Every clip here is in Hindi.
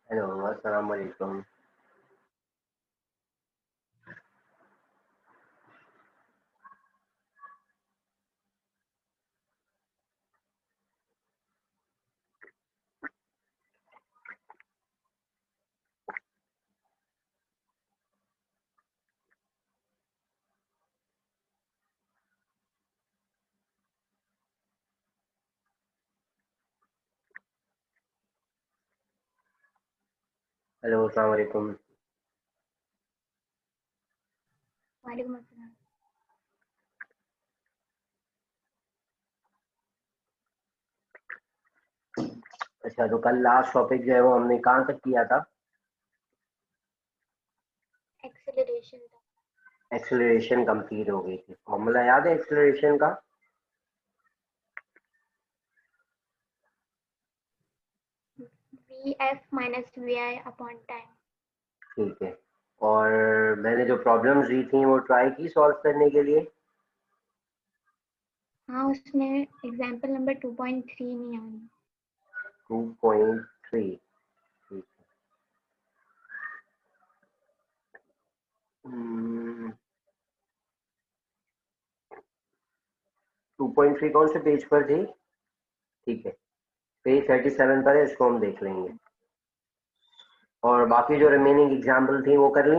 हेलो, अस्सलाम वालेकुम। हेलो, अस्सलाम वालेकुम। वालेकुम अस्सलाम। अच्छा, तो कल लास्ट टॉपिक जो है वो हमने कहाँ तक किया था? एक्सेलरेशन था। एक्सेलरेशन कंप्लीट हो गई थी। फॉर्मूला याद है एक्सेलरेशन का? V f minus v i upon time. ठीक है। और मैंने जो प्रॉब्लम्स दी थी वो ट्राई की सॉल्व करने के लिए। हाँ, उसमें एग्जाम्पल नंबर 2.3 नहीं आना। 2.3। ठीक है। 2.3 कौन से पेज पर थी? ठीक है, पेज 37 पर है, इसको हम देख लेंगे। और बाकी जो रिमेनिंग एग्जाम्पल थी वो कर ली।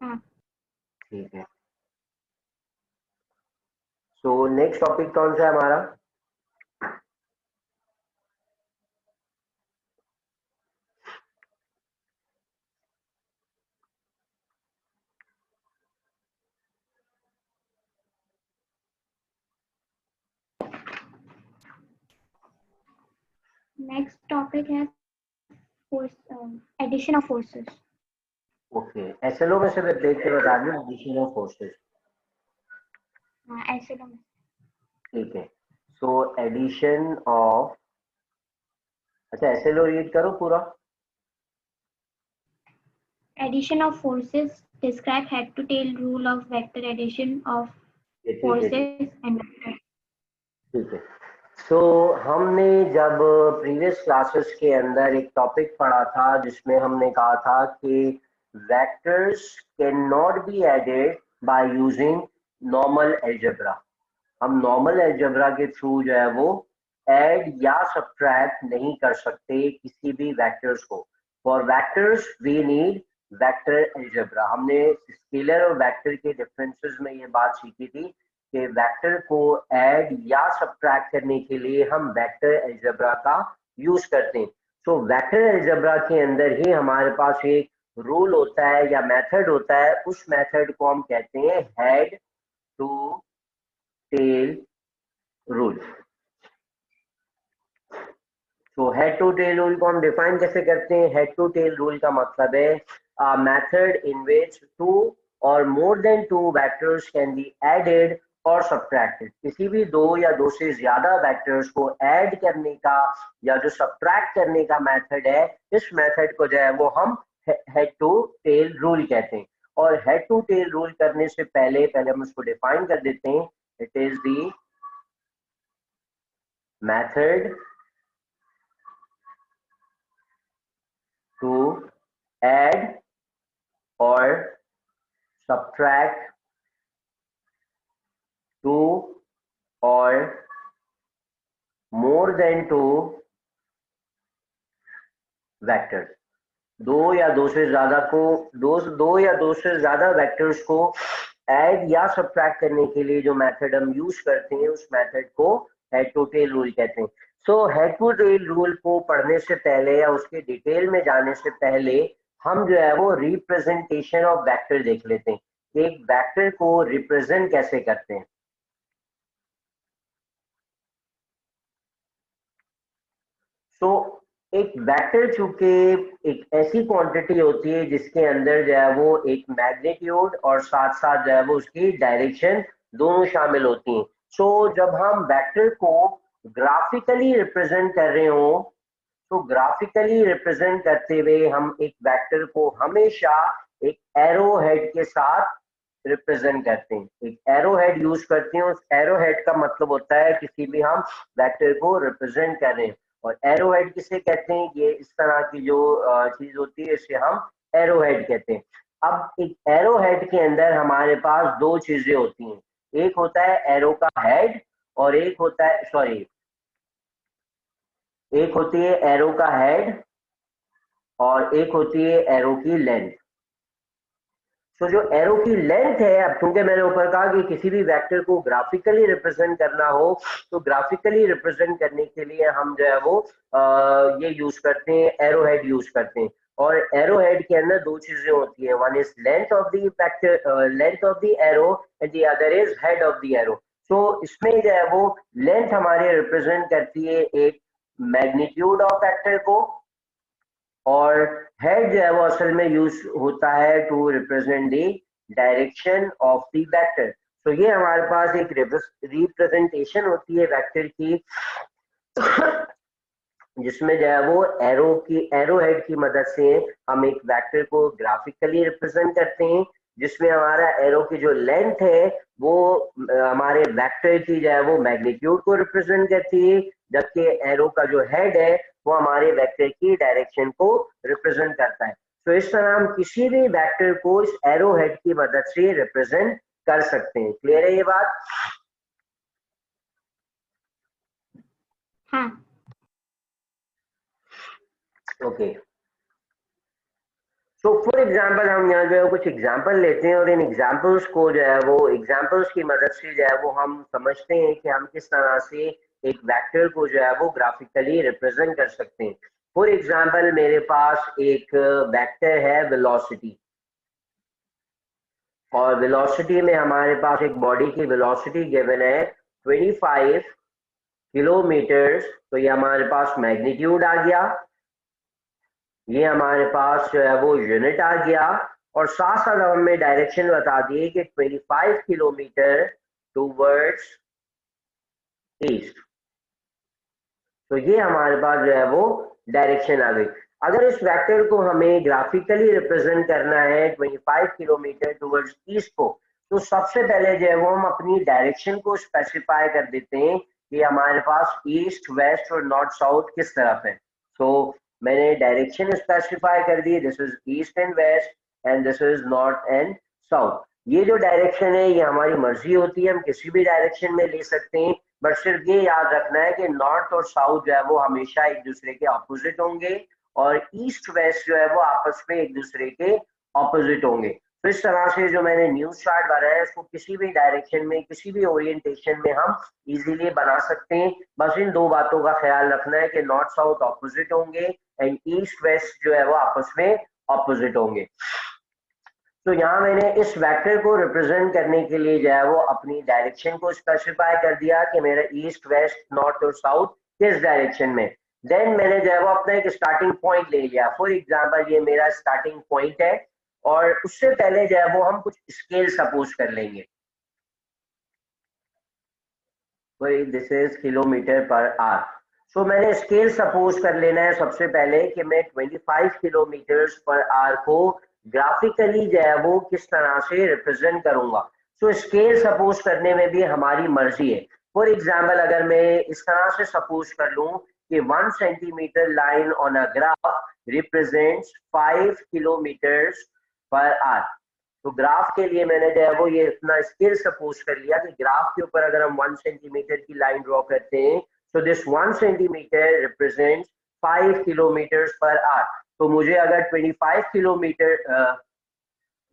हाँ, ठीक है। सो नेक्स्ट टॉपिक कौन सा है हमारा? नेक्स्ट टॉपिक है force, addition of forces. Okay, SLO में से देख के बता दूं एडिशन ऑफ फोर्सेस। हाँ, ऐसे लो। ठीक है। सो एडिशन ऑफ, अच्छा एसएलओ रीड करो पूरा। Addition of forces describe head to tail rule of vector addition of ये ठीक है, ठीक। Forces and vector. ठीक है। सो हमने जब प्रीवियस क्लासेस के अंदर एक टॉपिक पढ़ा था जिसमें हमने कहा था कि vectors can not be added by using normal algebra. हम नॉर्मल अलजेब्रा के थ्रू जो है वो ऐड या सब्ट्रैक्ट नहीं कर सकते किसी भी वेक्टर्स को। For vectors we need vector algebra. हमने स्केलर और वेक्टर के डिफरेंसेस में ये बात सीखी थी कि वेक्टर को ऐड या सब्ट्रैक्ट करने के लिए हम वेक्टर अलजेब्रा का यूज करते हैं। सो वेक्टर अलजेब्रा के अंदर ही हमारे पास एक रूल होता है या मेथड होता है, उस मेथड को हम कहते हैं हेड टू टेल रूल। तो हेड टू टेल रूल को हम डिफाइन कैसे करते हैं? हेड टू टेल रूल का मतलब है मेथड इन विच टू और more than two vectors can be added और सब्ट्रैक्टेड। किसी भी दो या दो से ज्यादा वेक्टर्स को ऐड करने का या जो सब्ट्रैक्ट करने का मेथड है, इस मेथड को जो है वो हम हेड टू टेल रूल कहते हैं। और हेड टू टेल रूल करने से पहले पहले हम उसको डिफाइन कर देते हैं। It is the method to add or subtract two or more than two vectors। दो या दो से ज्यादा को दो या दो से ज्यादा वेक्टर्स को ऐड या सब्ट्रैक्ट करने के लिए जो मेथड हम यूज करते हैं उस मेथड को हेड टू टेल रूल कहते हैं। So head to tail rule को पढ़ने से पहले या उसके डिटेल में जाने से पहले हम जो है वो रिप्रेजेंटेशन ऑफ वेक्टर देख लेते हैं कि एक वेक्टर को रिप्रेजेंट कैसे करते हैं। सो एक वेक्टर चूंकि एक ऐसी क्वांटिटी होती है जिसके अंदर जो है वो एक मैग्नीट्यूड और साथ साथ जो है वो उसकी डायरेक्शन दोनों शामिल होती हैं। सो जब हम वेक्टर को ग्राफिकली रिप्रेजेंट कर रहे हो, तो ग्राफिकली रिप्रेजेंट करते हुए हम एक वेक्टर को हमेशा एक एरो हेड के साथ रिप्रेजेंट करते हैं। एक एरो हेड यूज करते हैं। उस एरो हेड का मतलब होता है किसी भी हम वेक्टर को रिप्रेजेंट कर रहे हैं। और एरो हेड किसे कहते हैं, ये इस तरह की जो चीज होती है इसे हम एरो हेड कहते हैं। अब एक एरो हेड के अंदर हमारे पास दो चीजें होती हैं, एक होता है एरो का हेड और एक होता है, सॉरी, एक होती है एरो का हेड और एक होती है एरो की लेंथ। तो जो एरो की लेंथ है, अब क्योंकि मैंने ऊपर कहा कि किसी भी वेक्टर को ग्राफिकली रिप्रेजेंट करना हो तो ग्राफिकली रिप्रेजेंट करने के लिए हम जो है वो ये यूज करते हैं, एरो हेड यूज करते हैं। और एरो हेड के अंदर दो चीजें होती है, one is length of the vector, length of the arrow and the other is head of the arrow. तो इसमें जो है वो लेंथ हमारे रिप्रेजेंट करती है एक मैग्नीट्यूड ऑफ वेक्टर को, और हेड जो है वो असल में यूज होता है to represent the direction of the vector. तो ये हमारे पास एक रिप्रेजेंटेशन होती है वेक्टर की जिसमें जो है वो एरो हेड की मदद से हम एक वेक्टर को ग्राफिकली रिप्रेजेंट करते हैं, जिसमें हमारा एरो की जो लेंथ है वो हमारे वेक्टर की जो है वो मैग्नीट्यूड को रिप्रेजेंट करती है, जबकि एरो का जो हेड है वो हमारे वेक्टर की डायरेक्शन को रिप्रेजेंट करता है। तो इस तरह हम किसी भी वेक्टर को इस एरो हेड की मदद से रिप्रेजेंट कर सकते हैं। क्लियर है ये बात? हाँ। ओके, तो फॉर एग्जाम्पल हम यहाँ जो है कुछ एग्जाम्पल लेते हैं और इन एग्जाम्पल्स को जो है वो एग्जाम्पल्स की मदद से जो है वो हम समझते हैं कि हम किस तरह से एक वेक्टर को जो है वो ग्राफिकली रिप्रेजेंट कर सकते हैं। फॉर एग्जाम्पल मेरे पास एक वेक्टर है वेलोसिटी, और वेलोसिटी में हमारे पास एक बॉडी की वेलोसिटी गिवन है 25 किलोमीटर। तो ये हमारे पास मैग्नीट्यूड आ गया, ये हमारे पास जो है वो यूनिट आ गया, और साथ साथ हमें डायरेक्शन बता दिए कि 25 किलोमीटर टूवर्ड्स ईस्ट। तो ये हमारे पास जो है वो डायरेक्शन आ गई। अगर इस वेक्टर को हमें ग्राफिकली रिप्रेजेंट करना है 25 किलोमीटर टूवर्ड्स ईस्ट को, तो सबसे पहले जो है वो हम अपनी डायरेक्शन को स्पेसिफाई कर देते हैं कि हमारे पास ईस्ट, वेस्ट और नॉर्थ साउथ किस तरफ है। तो मैंने डायरेक्शन स्पेसिफाई कर दी, this is east and west and this is north and south. ये जो डायरेक्शन है ये हमारी मर्जी होती है, हम किसी भी डायरेक्शन में ले सकते हैं, बट सिर्फ ये याद रखना है कि नॉर्थ और साउथ जो है वो हमेशा एक दूसरे के ऑपोजिट होंगे, और ईस्ट वेस्ट जो है वो आपस में एक दूसरे के ऑपोजिट होंगे। तो इस तरह से जो मैंने न्यूज चार्ट बनाया है इसको किसी भी डायरेक्शन में, किसी भी ओरिएंटेशन में हम इजीली बना सकते हैं। बस इन दो बातों का ख्याल रखना है कि नॉर्थ साउथ ऑपोजिट होंगे एंड ईस्ट वेस्ट जो है वो आपस में ऑपोजिट होंगे। तो यहाँ मैंने इस वेक्टर को रिप्रेजेंट करने के लिए जो है वो अपनी डायरेक्शन को स्पेसिफाई कर दिया कि मेरा ईस्ट, वेस्ट, नॉर्थ और साउथ किस डायरेक्शन में। देन मैंने जो है वो अपना एक स्टार्टिंग पॉइंट ले लिया। फॉर एग्जांपल ये मेरा स्टार्टिंग पॉइंट है, और उससे पहले जो है वो हम कुछ स्केल सपोज कर लेंगे। This is kilometre per hour. So मैंने स्केल सपोज कर लेना है सबसे पहले कि मैं 25 किलोमीटर पर आवर को ग्राफिकली जो है वो किस तरह से रिप्रेजेंट करूंगा। सो स्केल सपोज करने में भी हमारी मर्जी है। फॉर एग्जांपल अगर मैं इस तरह से सपोज कर लूं कि 1 centimetre line on a graph represents 5 kilometre per our. तो ग्राफ के लिए मैंने जो है वो ये इतना स्केल सपोज कर लिया कि ग्राफ के ऊपर अगर हम 1 सेंटीमीटर की लाइन ड्रॉ करते हैं, so this 1 centimetre represents 5 kilometre per our. तो मुझे अगर 25 किलोमीटर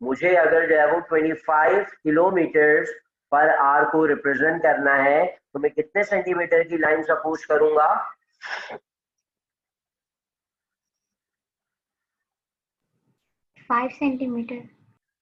मुझे अगर जो है वो 25 किलोमीटर पर आवर को रिप्रेजेंट करना है तो मैं कितने सेंटीमीटर की लाइन सपोज करूंगा? 5 सेंटीमीटर।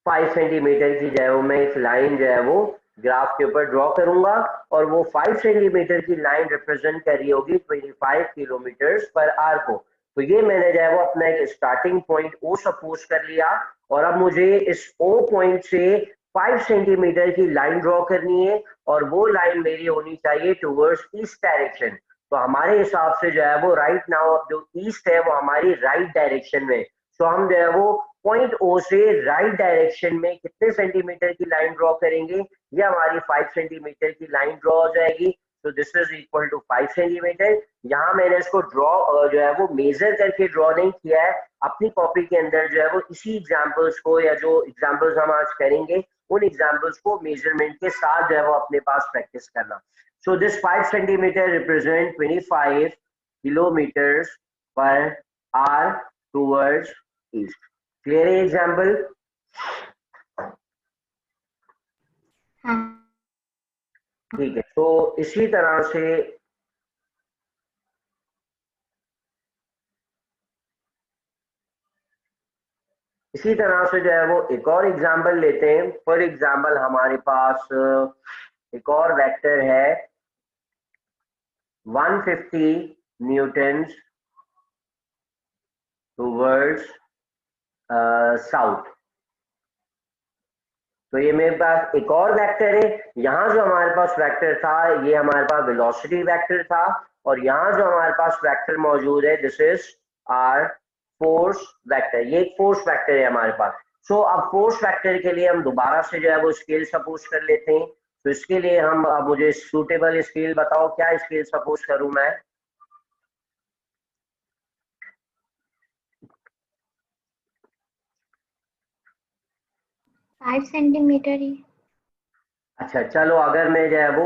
5 सेंटीमीटर की जो है वो मैं एक लाइन जो है वो ग्राफ के ऊपर ड्रॉ करूंगा, और वो 5 सेंटीमीटर की लाइन रिप्रेजेंट कर रही होगी 25 किलोमीटर पर आवर को। तो ये मैंने जो है वो अपना एक स्टार्टिंग पॉइंट ओ सपोज कर लिया, और अब मुझे इस ओ पॉइंट से 5 सेंटीमीटर की लाइन ड्रॉ करनी है, और वो लाइन मेरी होनी चाहिए टूवर्ड्स ईस्ट डायरेक्शन। तो हमारे हिसाब से जो है वो राइट नाउ जो ईस्ट है वो हमारी राइट डायरेक्शन में। तो हम जो है वो पॉइंट ओ से राइट डायरेक्शन में कितने सेंटीमीटर की लाइन ड्रॉ करेंगे? ये हमारी 5 सेंटीमीटर की लाइन ड्रॉ हो जाएगी। तो this is equal to 5 centimetre. यहाँ मैंने इसको ड्रॉ जो है वो मेजर करके ड्रॉ नहीं किया है, अपनी कॉपी के अंदर जो है वो इसी एग्जांपल्स को, या जो एग्जांपल्स हम आज करेंगे उन एग्जांपल्स को मेजरमेंट के साथ जो है वो अपने पास प्रैक्टिस करना। So this 5 centimetre represent 25 kilometres per hour towards east. Clear है एग्जाम्पल? हाँ। ठीक है, तो इसी तरह से जो है वो एक और एग्जाम्पल लेते हैं। फॉर एग्जाम्पल हमारे पास एक और वेक्टर है 150 न्यूटन टूवर्ड्स साउथ। तो ये मेरे पास एक और वेक्टर है। यहाँ जो हमारे पास वेक्टर था ये हमारे पास वेलोसिटी वेक्टर था, और यहाँ जो हमारे पास वेक्टर मौजूद है this is R force vector. ये एक फोर्स वेक्टर है हमारे पास। सो अब फोर्स वेक्टर के लिए हम दोबारा से जो है वो स्केल सपोज कर लेते हैं। तो इसके लिए हम, अब मुझे सूटेबल स्केल बताओ, क्या स्केल सपोज करूं मैं? 5 सेंटीमीटर ही। अच्छा चलो, अगर मैं जो है वो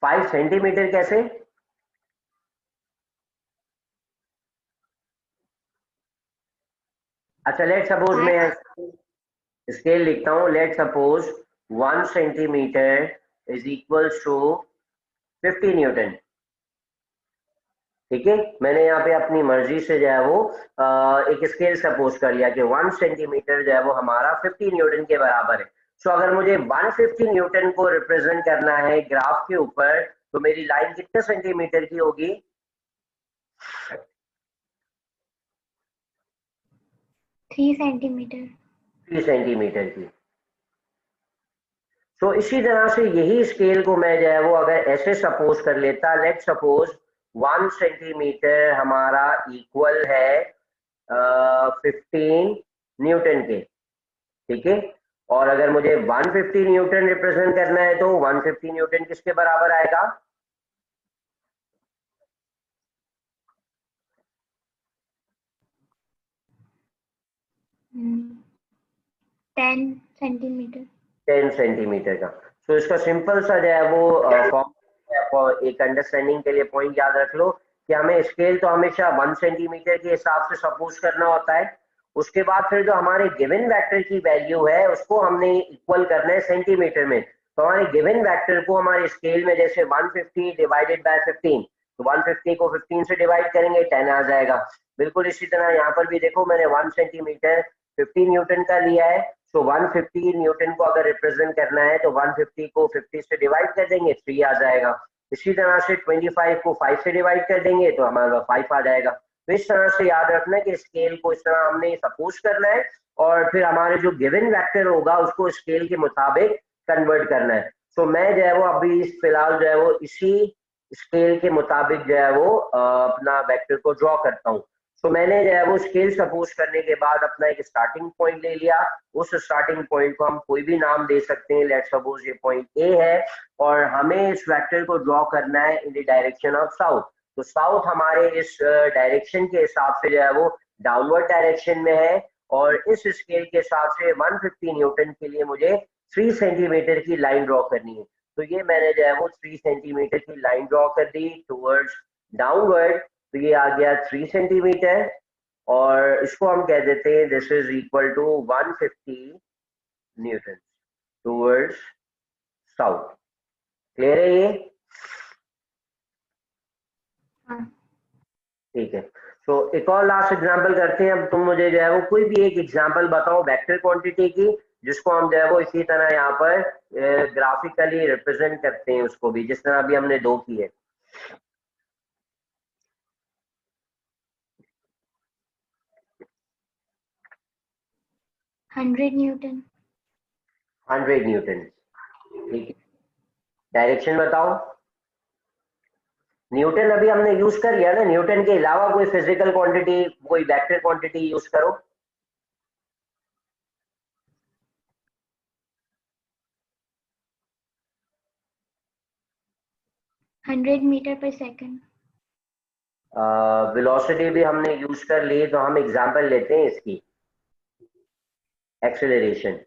5 सेंटीमीटर कैसे? अच्छा लेट सपोज मैं स्केल लिखता हूँ। Let suppose 1 centimetre is equals to 50 newton. ठीक है, मैंने यहाँ पे अपनी मर्जी से जो है वो एक स्केल सपोज कर लिया कि 1 सेंटीमीटर जो है वो हमारा 50 न्यूटन के बराबर है। सो अगर मुझे 150 न्यूटन को रिप्रेजेंट करना है ग्राफ के ऊपर, तो मेरी लाइन कितने सेंटीमीटर की होगी? 3 सेंटीमीटर। 3 सेंटीमीटर की। तो इसी तरह से यही स्केल को मैं जो है वो अगर ऐसे सपोज कर लेता, लेट सपोज 1 सेंटीमीटर हमारा इक्वल है 15 न्यूटन के। ठीक है, और अगर मुझे 150 न्यूटन रिप्रेजेंट करना है तो 150 न्यूटन किसके बराबर आएगा? 10 सेंटीमीटर। 10 सेंटीमीटर का। तो इसका सिंपल सा जो है वो फॉर्म, एक अंडरस्टैंडिंग के लिए पॉइंट याद रख लो कि हमें स्केल तो हमेशा 1 सेंटीमीटर के हिसाब से सपोज करना होता है। उसके बाद फिर जो हमारे गिवन वेक्टर की वैल्यू है उसको हमने इक्वल करना है सेंटीमीटर में। तो हमारे गिवन वेक्टर को हमारे स्केल में जैसे 150 डिवाइडेड बाय 15, तो 150 को 15 से डिवाइड करेंगे 10 आ जाएगा। बिल्कुल इसी तरह यहाँ पर भी देखो, मैंने 1 सेंटीमीटर 50 न्यूटन का लिया है। तो 150 न्यूटन को अगर रिप्रेजेंट करना है तो 150 को 50 से डिवाइड कर देंगे 3 आ जाएगा। इसी तरह से 25 को 5 से डिवाइड कर देंगे तो हमारा 5 आ जाएगा। तो इस तरह से याद रखना है कि स्केल को इस तरह हमने सपोज करना है, और फिर हमारे जो गिवन वेक्टर होगा उसको स्केल के मुताबिक कन्वर्ट करना है। तो मैं जो है वो अभी फिलहाल जो है वो इसी स्केल के मुताबिक जो है वो अपना वेक्टर को ड्रॉ करता हूँ। तो मैंने जो है वो स्केल सपोज करने के बाद अपना एक स्टार्टिंग पॉइंट ले लिया। उस स्टार्टिंग पॉइंट को हम कोई भी नाम दे सकते हैं। लेट्स सपोज ये पॉइंट ए है, और हमें इस वेक्टर को ड्रॉ करना है in the direction of south. तो साउथ हमारे इस डायरेक्शन के हिसाब से जो है वो डाउनवर्ड डायरेक्शन में है, और इस स्केल के हिसाब से 150 न्यूटन के लिए मुझे 3 सेंटीमीटर की लाइन ड्रॉ करनी है। तो ये मैंने जो है वो 3 सेंटीमीटर की लाइन ड्रॉ कर दी टूवर्ड्स डाउनवर्ड। तो ये आ गया 3 सेंटीमीटर, और इसको हम कह देते हैं this is equal to 150 newton towards south. Clear है ये? हाँ। ठीक है, तो एक और लास्ट एग्जांपल करते हैं। अब तुम मुझे जो है वो कोई भी एक एग्जांपल बताओ वेक्टर क्वांटिटी की, जिसको हम जो है वो इसी तरह यहाँ पर ग्राफिकली रिप्रेजेंट करते हैं उसको भी, जिस तरह अभी हमने 2 की है। 100 न्यूटन। 100 न्यूटन। ठीक है, डायरेक्शन बताओ। न्यूटन अभी हमने यूज कर लिया ना, न्यूटन के अलावा कोई फिजिकल क्वांटिटी, कोई वेक्टर क्वांटिटी यूज करो। 100 मीटर पर सेकंड। वेलोसिटी भी हमने यूज कर ली, तो हम एग्जांपल लेते हैं इसकी, एक्सेलरेशन।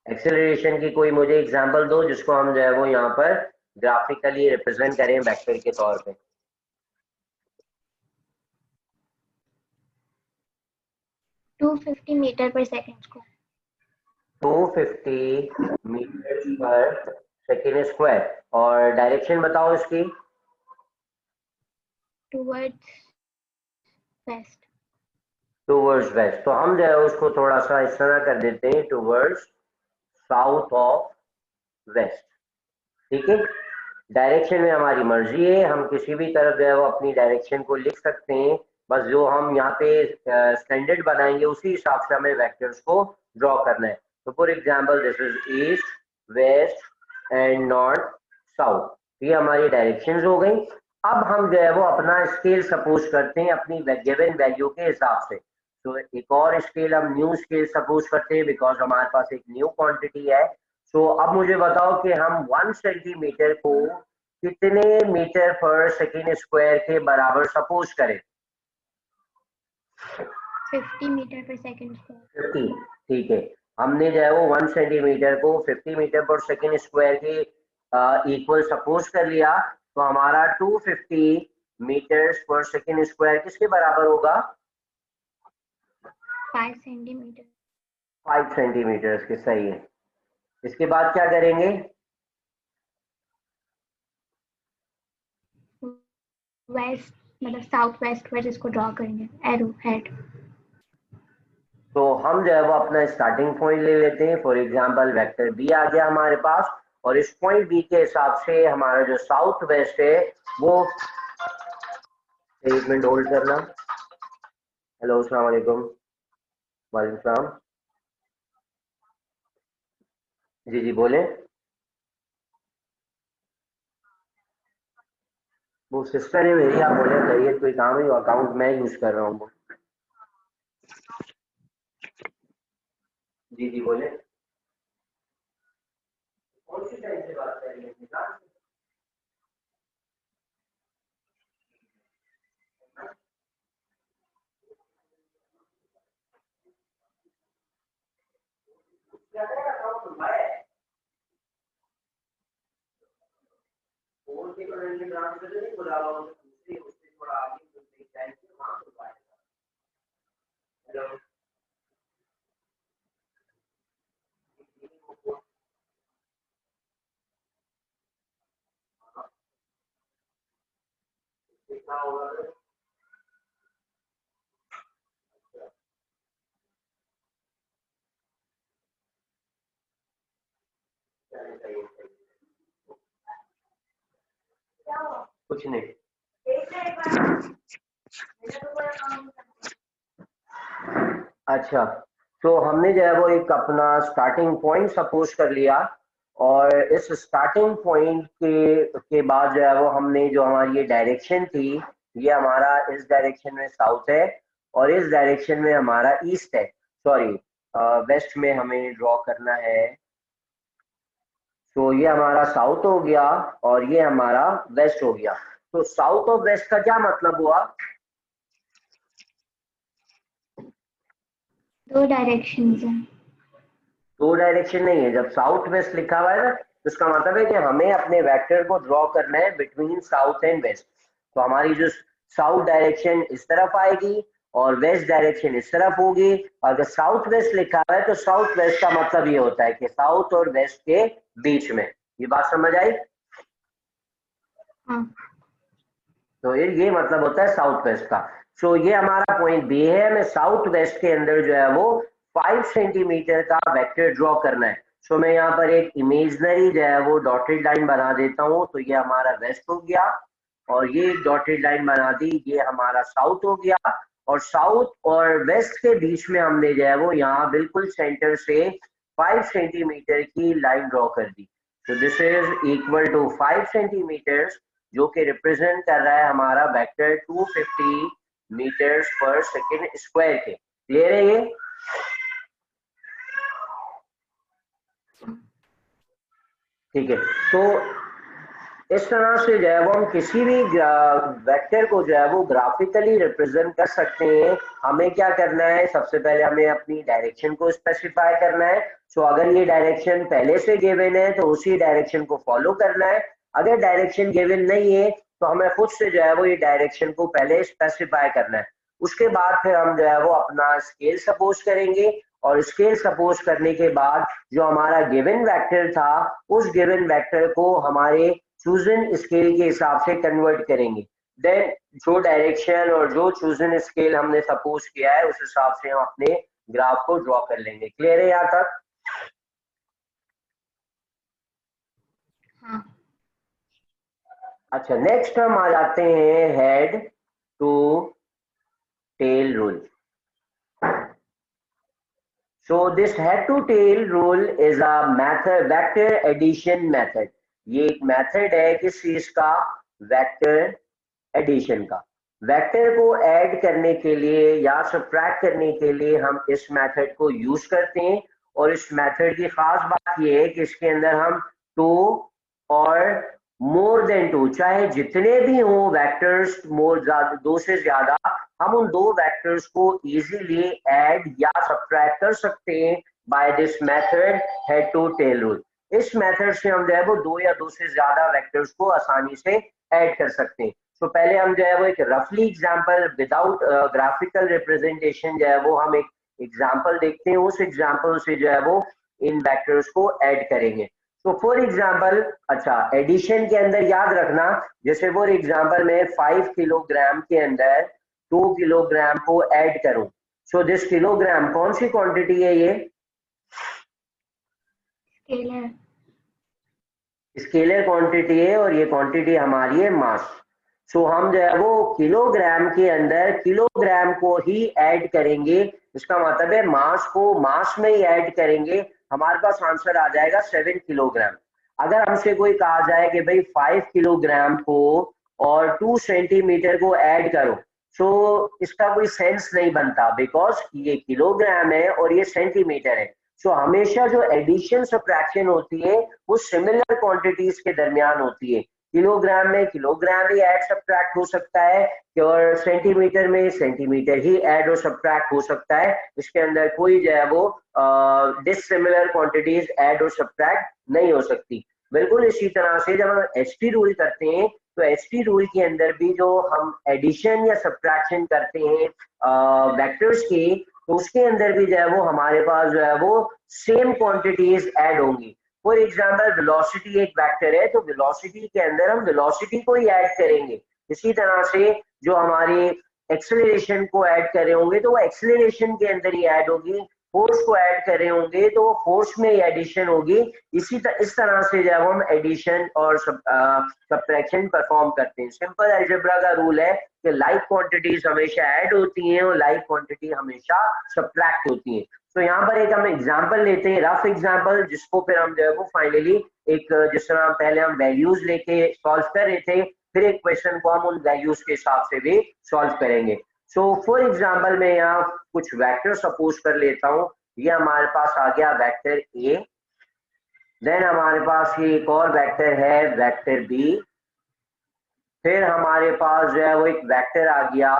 एक्सेलरेशन की कोई मुझे एग्जांपल दो जिसको हम जो है वो यहाँ पर ग्राफिकली रिप्रेजेंट करें वेक्टर के तौर पे। 250 मीटर पर सेकंड स्क्वायर। 250 मीटर पर सेकेंड स्क्वायर। और डायरेक्शन बताओ इसकी। Towards waste. टूवर्ड्स वेस्ट, तो हम जो है उसको थोड़ा सा इस तरह कर देते हैं, टूवर्ड्स साउथ ऑफ वेस्ट। ठीक है, डायरेक्शन में हमारी मर्जी है, हम किसी भी तरफ जो है वो अपनी डायरेक्शन को लिख सकते हैं। बस जो हम यहाँ पे स्टैंडर्ड बनाएंगे उसी हिसाब से हमें वेक्टर्स को ड्रॉ करना है। तो for example this is east, west and north, south. ये हमारी डायरेक्शंस हो गई। अब हम जो है वो अपना स्केल सपोज करते हैं अपनी गिवन वैल्यू के हिसाब से। तो एक और स्केल हम न्यू स्केल सपोज करते हैं, बिकॉज हमारे पास एक न्यू क्वांटिटी है। तो अब मुझे बताओ कि हम 1 सेंटीमीटर को कितने मीटर पर सेकेंड स्क्वायर के बराबर सपोज करें। 50 मीटर पर सेकंड स्क्वायर। 50, ठीक है। हमने जो है वो 1 सेंटीमीटर को 50 मीटर पर सेकेंड स्क्वायर के इक्वल सपोज कर लिया। तो हमारा 250 मीटर्स पर सेकेंड स्क्वायर किसके बराबर होगा? 5 सेंटीमीटर। 5 सेंटीमीटर के, सही है। इसके बाद क्या करेंगे? वेस्ट मतलब साउथ वेस्ट में जिसको ड्रॉ करेंगे एरो हेड। तो हम जो है वो अपना स्टार्टिंग पॉइंट ले लेते हैं। फॉर एग्जांपल वेक्टर बी आ गया हमारे पास, और इस पॉइंट बी के हिसाब से हमारा जो साउथ वेस्ट है वो, एक मिनट होल्ड करना। हेलो, अस्सलाम वालेकुम। वालेकुम सलाम। जी जी बोले। वो सिस्टर है मेरी, आप बोले करिए, कोई काम है, अकाउंट मैं यूज कर रहा हूँ। जी जी बोले। कौन सी टाइम से बात कर रही है? कुछ नहीं। अच्छा, तो हमने जो है वो एक अपना स्टार्टिंग पॉइंट सपोज कर लिया, और इस स्टार्टिंग पॉइंट के बाद जो है वो हमने जो हमारी ये डायरेक्शन थी, ये हमारा इस डायरेक्शन में साउथ है और इस डायरेक्शन में हमारा ईस्ट है, सॉरी वेस्ट में हमें ड्रॉ करना है। तो ये हमारा साउथ हो गया और ये हमारा वेस्ट हो गया। तो साउथ और वेस्ट का क्या मतलब हुआ? दो डायरेक्शंस हैं। दो डायरेक्शन नहीं है। जब साउथ वेस्ट लिखा हुआ है ना, तो इसका मतलब है कि हमें अपने वेक्टर को ड्रॉ करना है बिटवीन साउथ एंड वेस्ट। तो हमारी जो साउथ डायरेक्शन इस तरफ आएगी और वेस्ट डायरेक्शन इस तरफ होगी। अगर साउथ वेस्ट लिखा हुआ है तो साउथ वेस्ट का मतलब ये होता है कि साउथ और वेस्ट के बीच में। ये बात समझ आई? हाँ। तो ये मतलब होता है साउथ वेस्ट का। सो ये हमारा पॉइंट बी है, हमें साउथ वेस्ट के अंदर जो है वो 5 सेंटीमीटर का वेक्टर ड्रॉ करना है। सो मैं यहाँ पर एक इमेजनरी जो है वो डॉटेड लाइन बना देता हूँ। तो ये हमारा वेस्ट हो गया और ये डॉटेड लाइन बना दी, ये हमारा साउथ हो गया। और साउथ और वेस्ट के बीच में हमने जो है वो यहाँ बिल्कुल सेंटर से 5 सेंटीमीटर की लाइन ड्रॉ कर दी। तो this is equal to 5 centimetre, जो कि रिप्रेजेंट कर रहा है हमारा वेक्टर 250 मीटर्स पर सेकेंड स्क्वायर के। क्लियर है ये? ठीक है। तो इस तरह से जो है वो हम किसी भी वेक्टर को जो है वो ग्राफिकली रिप्रेजेंट कर सकते हैं। हमें क्या करना है, सबसे पहले हमें अपनी डायरेक्शन को स्पेसिफाई करना है। सो अगर ये डायरेक्शन पहले से गिवन है तो उसी डायरेक्शन को फॉलो करना है। अगर डायरेक्शन गिवन नहीं है तो हमें खुद से जो है वो ये डायरेक्शन को पहले स्पेसिफाई करना है। उसके बाद फिर हम जो है वो अपना स्केल सपोज करेंगे, और स्केल सपोज करने के बाद जो हमारा गिवन वेक्टर था उस गिवन वेक्टर को हमारे चूजन स्केल के हिसाब से कन्वर्ट करेंगे। देन जो डायरेक्शन और जो चूजन स्केल हमने सपोज किया है उस हिसाब से हम अपने ग्राफ को ड्रॉ कर लेंगे। क्लियर है यहाँ तक? हाँ। अच्छा, नेक्स्ट हम आ जाते हैं head to tail rule. So this head to tail rule is a method, vector addition method. ये एक मेथड है किस चीज का, वेक्टर एडिशन का। वेक्टर को ऐड करने के लिए या सब्ट्रैक्ट करने के लिए हम इस मेथड को यूज करते हैं। और इस मेथड की खास बात ये है कि इसके अंदर हम टू और मोर देन टू, चाहे जितने भी हों वेक्टर्स, मोर दो से ज्यादा, हम उन दो वेक्टर्स को इजीली ऐड या सब्ट्रैक्ट कर सकते हैं by this method head to tail rule. इस मेथड से हम जो है वो दो या दो से ज्यादा वेक्टर्स को आसानी से ऐड कर सकते हैं। तो पहले हम जो है वो एक रफली एग्जांपल विदाउट ग्राफिकल रिप्रेजेंटेशन जो है वो हम एक एग्जांपल देखते हैं, उस एग्जांपल से जो है वो इन वेक्टर्स को ऐड करेंगे। तो फॉर एग्जांपल, अच्छा एडिशन के अंदर याद रखना, जैसे फॉर एग्जांपल में 5 किलोग्राम के अंदर 2 किलोग्राम को ऐड करूं। सो दिस किलोग्राम कौन सी क्वांटिटी है, ये स्केलर। स्केलर क्वांटिटी है और ये क्वांटिटी हमारी है मास। सो हम जो है वो किलोग्राम के अंदर किलोग्राम को ही ऐड करेंगे। इसका मतलब है मास को मास में ही ऐड करेंगे। हमारे पास आंसर आ जाएगा 7 किलोग्राम। अगर हमसे कोई कहा जाए कि भाई 5 किलोग्राम को और 2 सेंटीमीटर को ऐड करो, सो इसका कोई सेंस नहीं बनता, बिकॉज ये किलोग्राम है और ये सेंटीमीटर है। सो हमेशा जो एडिशन सब्ट्रैक्शन होती है वो सिमिलर क्वांटिटीज के दरमियान होती है। किलोग्राम में किलोग्राम ही ऐड सब्ट्रैक्ट हो सकता है और सेंटीमीटर में सेंटीमीटर ही ऐड और सब्ट्रैक्ट हो सकता है। इसके अंदर कोई जो है वो डिसिमिलर क्वांटिटीज ऐड और सब्ट्रैक्ट नहीं हो सकती। बिल्कुल इसी तरह से जब हम एचटी रूल करते हैं तो एचटी रूल के अंदर भी जो हम एडिशन या सब्ट्रैक्शन करते हैं वेक्टर्स की, तो उसके अंदर भी जो है वो हमारे पास जो है वो सेम क्वांटिटीज ऐड होंगी। फॉर एग्जांपल वेलोसिटी एक वेक्टर है, तो वेलोसिटी के अंदर हम वेलोसिटी को ही ऐड करेंगे। इसी तरह से जो हमारी एक्सेलरेशन को ऐड कर रहे होंगे तो वो एक्सेलरेशन के अंदर ही ऐड होगी। फोर्स को ऐड कर रहे होंगे तो फोर्स में ही एडिशन होगी। इस तरह से जब हम एडिशन और सब्ट्रैक्शन परफॉर्म करते हैं। सिंपल अलजेब्रा का रूल है कि लाइक क्वांटिटीज हमेशा ऐड होती हैं और लाइक क्वांटिटी हमेशा सब्ट्रैक्ट होती हैं। तो यहाँ पर एक हम एग्जांपल लेते हैं, रफ एग्जांपल, जिसको फिर हम जो है वो फाइनली एक, जिस तरह पहले हम वैल्यूज लेके सॉल्व कर रहे थे, फिर एक क्वेश्चन को हम उन वैल्यूज के हिसाब से भी सॉल्व करेंगे। सो फॉर एग्जांपल मैं यहाँ कुछ वेक्टर सपोज कर लेता हूँ। ये हमारे पास आ गया वेक्टर ए, देन हमारे पास ये एक और वेक्टर है वेक्टर बी, फिर हमारे पास जो है वो एक वेक्टर आ गया,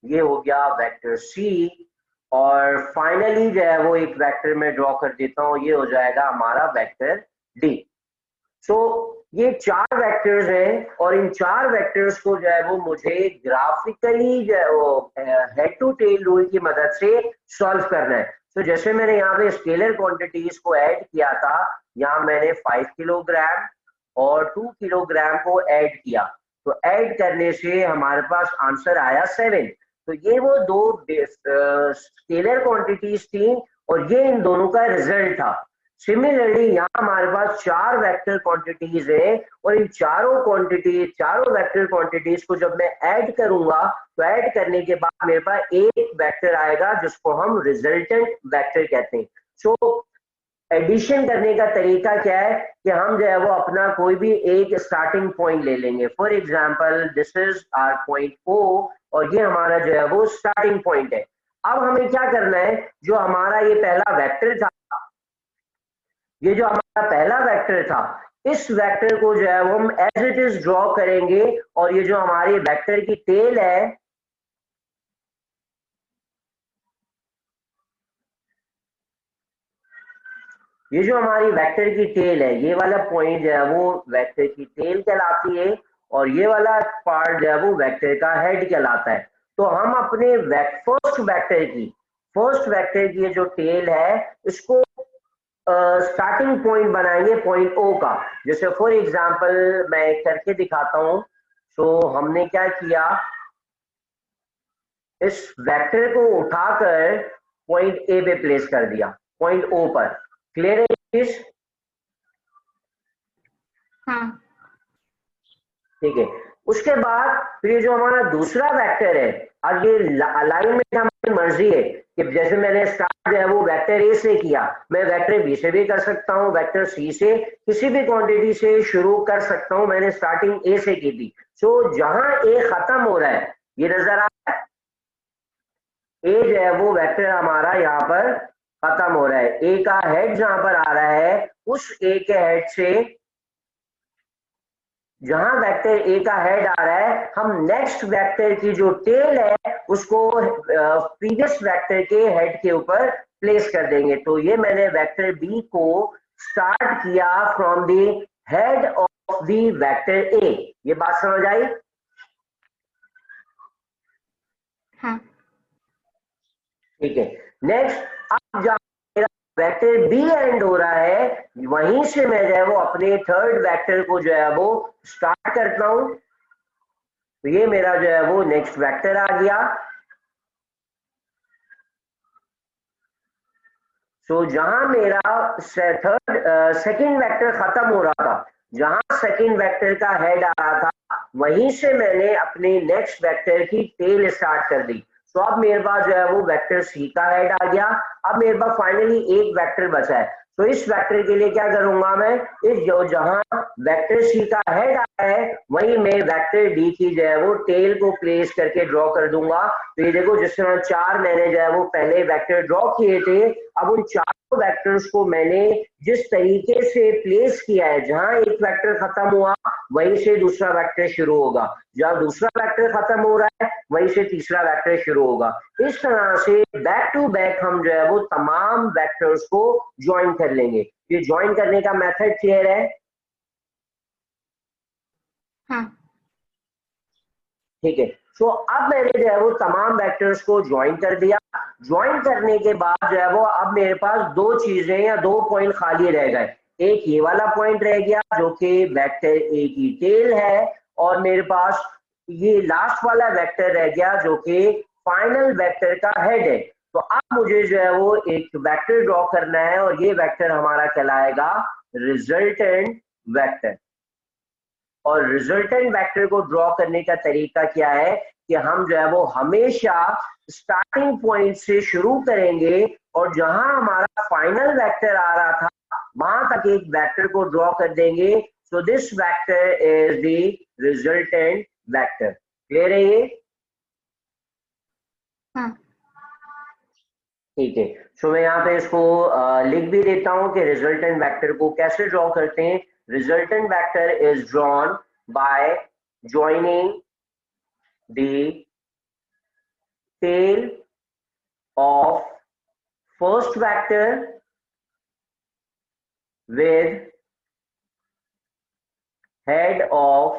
ये हो गया वेक्टर सी, और फाइनली जो है वो एक वेक्टर में ड्रॉ कर देता हूँ, ये हो जाएगा हमारा वेक्टर डी। सो ये चार वेक्टर्स हैं और इन चार वेक्टर्स को जो है वो मुझे ग्राफिकली जो है वो हेड टू टेल रूल की मदद से सॉल्व करना है। तो जैसे मैंने यहाँ पे स्केलर क्वांटिटीज को ऐड किया था, यहाँ मैंने 5 किलोग्राम और 2 किलोग्राम को ऐड किया, तो ऐड करने से हमारे पास आंसर आया 7। तो ये वो दो स्केलर क्वांटिटीज थी और ये इन दोनों का रिजल्ट था। सिमिलरली यहाँ हमारे पास चार वेक्टर क्वांटिटीज है और इन चारों वेक्टर क्वांटिटीज को जब मैं ऐड करूंगा तो ऐड करने के बाद मेरे पास एक वेक्टर आएगा जिसको हम रिजल्टेंट वेक्टर कहते हैं। सो एडिशन करने का तरीका क्या है कि हम जो है वो अपना कोई भी एक स्टार्टिंग पॉइंट ले लेंगे। For example this is our point O और ये हमारा जो है वो स्टार्टिंग पॉइंट है। अब हमें क्या करना है, जो हमारा ये पहला वेक्टर था, ये जो हमारा पहला वेक्टर था, इस वेक्टर को जो है वो हम एज इट इज ड्रॉ करेंगे और ये जो हमारी वेक्टर की टेल है ये जो हमारी वेक्टर की टेल है ये वाला पॉइंट जो है वो वेक्टर की टेल कहलाती है और ये वाला पार्ट जो है वो वेक्टर का हेड कहलाता है। तो हम अपने फर्स्ट वेक्टर की ये जो टेल है इसको स्टार्टिंग पॉइंट बनाएंगे पॉइंट ओ का। जैसे फॉर एग्जांपल मैं करके दिखाता हूं। तो हमने क्या किया, इस वेक्टर को उठाकर पॉइंट ए पे प्लेस कर दिया, पॉइंट ओ पर। क्लियर है? हाँ। ठीक है। उसके बाद फिर ये जो हमारा दूसरा वेक्टर है, अब ये अलाइनमेंट हमारी मर्जी है कि जैसे मैंने स्टार्ट जो है वो वेक्टर ए से किया, मैं वेक्टर बी से भी कर सकता हूँ, वेक्टर सी से, किसी भी क्वांटिटी से शुरू कर सकता हूँ। मैंने स्टार्टिंग ए से की थी। सो जहां ए खत्म हो रहा है ये नजर आ रहा है, ए जो है वो वेक्टर हमारा यहाँ पर खत्म हो रहा है। ए का हेड जहां पर आ रहा है उस ए के हेड से, जहां वेक्टर ए का हेड आ रहा है, हम नेक्स्ट वेक्टर की जो टेल है उसको प्रीवियस वेक्टर के हेड के ऊपर प्लेस कर देंगे। तो ये मैंने वेक्टर बी को स्टार्ट किया from the head of the vector A. ये बात समझ आई? हाँ। ठीक है। नेक्स्ट, अब जहां मेरा वेक्टर बी एंड हो रहा है वहीं से मैं जो है वो अपने थर्ड वेक्टर को जो है वो स्टार्ट करता हूं। तो ये मेरा जो है वो नेक्स्ट वेक्टर आ गया। तो जहां मेरा सेकंड वेक्टर खत्म हो रहा था, जहां सेकंड वेक्टर का हेड आ रहा था वहीं से मैंने अपने नेक्स्ट वेक्टर की टेल स्टार्ट कर दी। तो अब मेरे पास जो है वो वेक्टर सी का हेड आ गया। अब मेरे पास फाइनली एक वेक्टर बचा है। तो इस वेक्टर के लिए क्या करूंगा मैं, इस जो जहां वेक्टर सी का हेड आ रहा है वहीं मैं वेक्टर डी की जो है वो टेल को प्लेस करके ड्रॉ कर दूंगा। तो ये देखो जिस तरह चार मैंने जो है वो पहले वेक्टर ड्रॉ किए थे, अब उन चारों वेक्टर्स को मैंने जिस तरीके से प्लेस किया है, जहां एक वेक्टर खत्म हुआ वहीं से दूसरा वेक्टर शुरू होगा, जहां दूसरा वेक्टर खत्म हो रहा है वहीं से तीसरा वेक्टर शुरू होगा। इस तरह से बैक टू बैक हम जो है वो तमाम वेक्टर्स को ज्वाइन कर लेंगे। ये ज्वाइन करने का मेथड क्लियर है? हाँ। ठीक है। तो अब मैंने जो है वो तमाम वेक्टर्स को ज्वाइन कर दिया। ज्वाइन करने के बाद जो है वो अब मेरे पास दो चीजें या दो पॉइंट खाली रह गए। एक ये वाला पॉइंट रह गया जो कि वेक्टर ए की टेल है, और मेरे पास ये लास्ट वाला वेक्टर रह गया जो कि फाइनल वेक्टर का हेड है। तो अब मुझे जो है वो एक वेक्टर ड्रॉ करना है और ये वेक्टर हमारा कहलाएगा रिजल्टेंट वेक्टर। और रिजल्टेंट वेक्टर को ड्रॉ करने का तरीका क्या है कि हम जो है वो हमेशा स्टार्टिंग पॉइंट से शुरू करेंगे और जहां हमारा फाइनल वेक्टर आ रहा था वहां तक एक वेक्टर को ड्रॉ कर देंगे। So this vector is the resultant vector. Clear है ये? हाँ। ठीक है। सो मैं यहाँ पे इसको लिख भी देता हूं कि रिजल्टेंट वेक्टर को कैसे ड्रॉ करते हैं। Resultant vector is drawn by joining the tail of first vector with head of